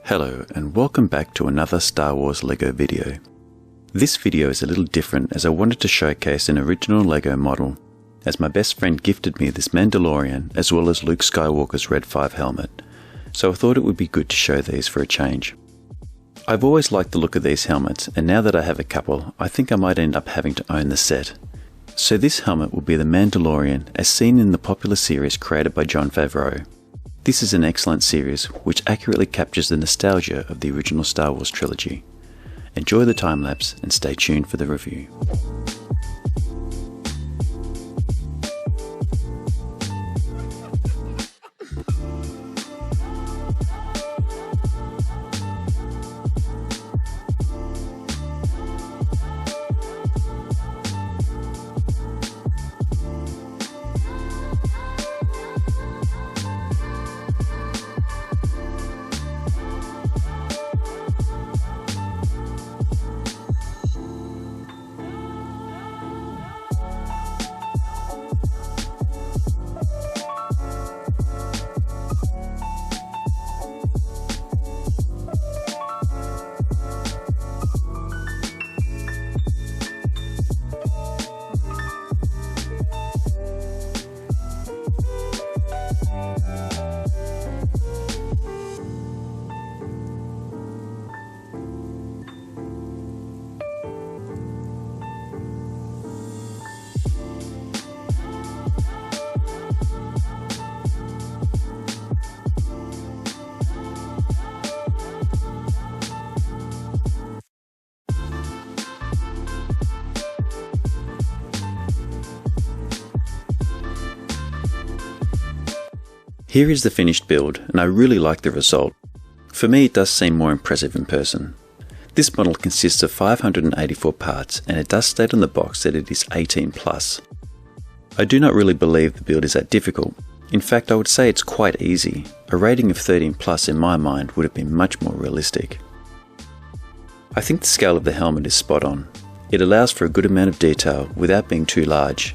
Hello and welcome back to another Star Wars LEGO video. This video is a little different as I wanted to showcase an original LEGO model, as my best friend gifted me this Mandalorian as well as Luke Skywalker's Red 5 helmet, so I thought it would be good to show these for a change. I've always liked the look of these helmets, and now that I have a couple, I think I might end up having to own the set. So this helmet will be the Mandalorian as seen in the popular series created by Jon Favreau. This is an excellent series which accurately captures the nostalgia of the original Star Wars trilogy. Enjoy the time lapse and stay tuned for the review. Here is the finished build, and I really like the result. For me, it does seem more impressive in person. This model consists of 584 parts, and it does state on the box that it is 18+. I do not really believe the build is that difficult. In fact, I would say it's quite easy. A rating of 13+ in my mind would have been much more realistic. I think the scale of the helmet is spot on. It allows for a good amount of detail without being too large.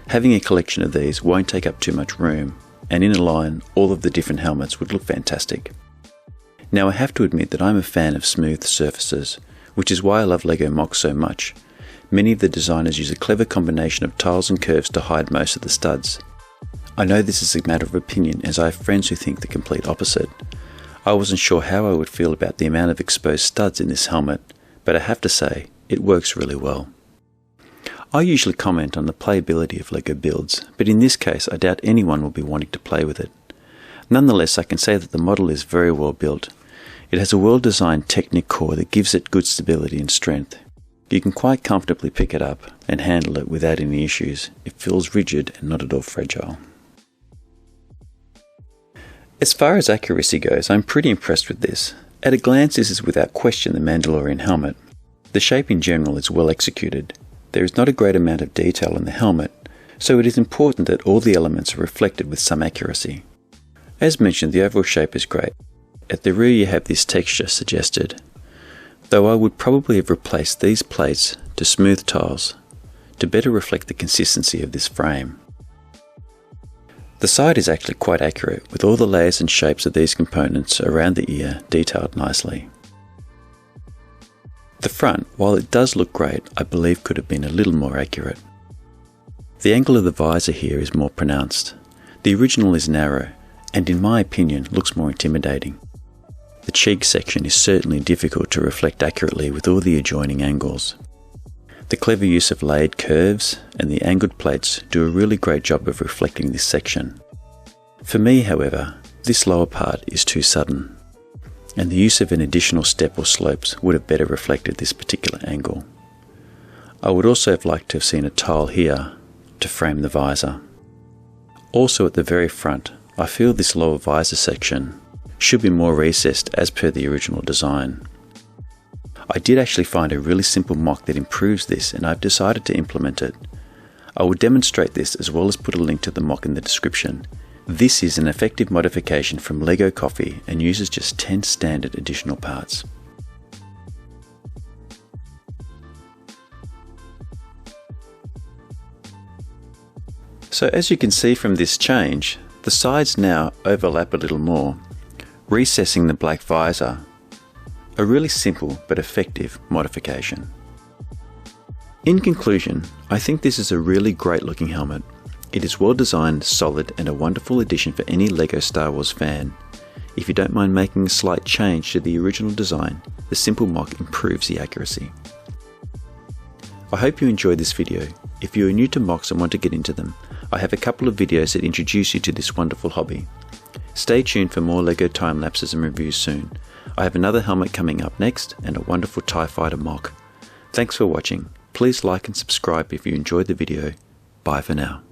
Having a collection of these won't take up too much room, and in a line, all of the different helmets would look fantastic. Now I have to admit that I'm a fan of smooth surfaces, which is why I love LEGO MOCs so much. Many of the designers use a clever combination of tiles and curves to hide most of the studs. I know this is a matter of opinion, as I have friends who think the complete opposite. I wasn't sure how I would feel about the amount of exposed studs in this helmet, but I have to say, it works really well. I usually comment on the playability of LEGO builds, but in this case I doubt anyone will be wanting to play with it. Nonetheless, I can say that the model is very well built. It has a well-designed Technic core that gives it good stability and strength. You can quite comfortably pick it up and handle it without any issues. It feels rigid and not at all fragile. As far as accuracy goes, I'm pretty impressed with this. At a glance, this is without question the Mandalorian helmet. The shape in general is well executed. There is not a great amount of detail in the helmet, so it is important that all the elements are reflected with some accuracy. As mentioned, the overall shape is great. At the rear you have this texture suggested, though I would probably have replaced these plates to smooth tiles to better reflect the consistency of this frame. The side is actually quite accurate, with all the layers and shapes of these components around the ear detailed nicely. The front, while it does look great, I believe could have been a little more accurate. The angle of the visor here is more pronounced. The original is narrow, and in my opinion looks more intimidating. The cheek section is certainly difficult to reflect accurately with all the adjoining angles. The clever use of layered curves and the angled plates do a really great job of reflecting this section. For me, however, this lower part is too sudden, and the use of an additional step or slopes would have better reflected this particular angle. I would also have liked to have seen a tile here to frame the visor. Also at the very front, I feel this lower visor section should be more recessed as per the original design. I did actually find a really simple MOC that improves this, and I've decided to implement it. I will demonstrate this as well as put a link to the MOC in the description. This is an effective modification from LEGO Coffee and uses just 10 standard additional parts. So as you can see from this change, the sides now overlap a little more, recessing the black visor A really simple but effective modification. In conclusion, I think this is a really great looking helmet. It is well designed, solid, and a wonderful addition for any LEGO Star Wars fan. If you don't mind making a slight change to the original design, the simple MOC improves the accuracy. I hope you enjoyed this video. If you are new to MOCs and want to get into them, I have a couple of videos that introduce you to this wonderful hobby. Stay tuned for more LEGO time lapses and reviews soon. I have another helmet coming up next and a wonderful TIE Fighter MOC. Thanks for watching. Please like and subscribe if you enjoyed the video. Bye for now.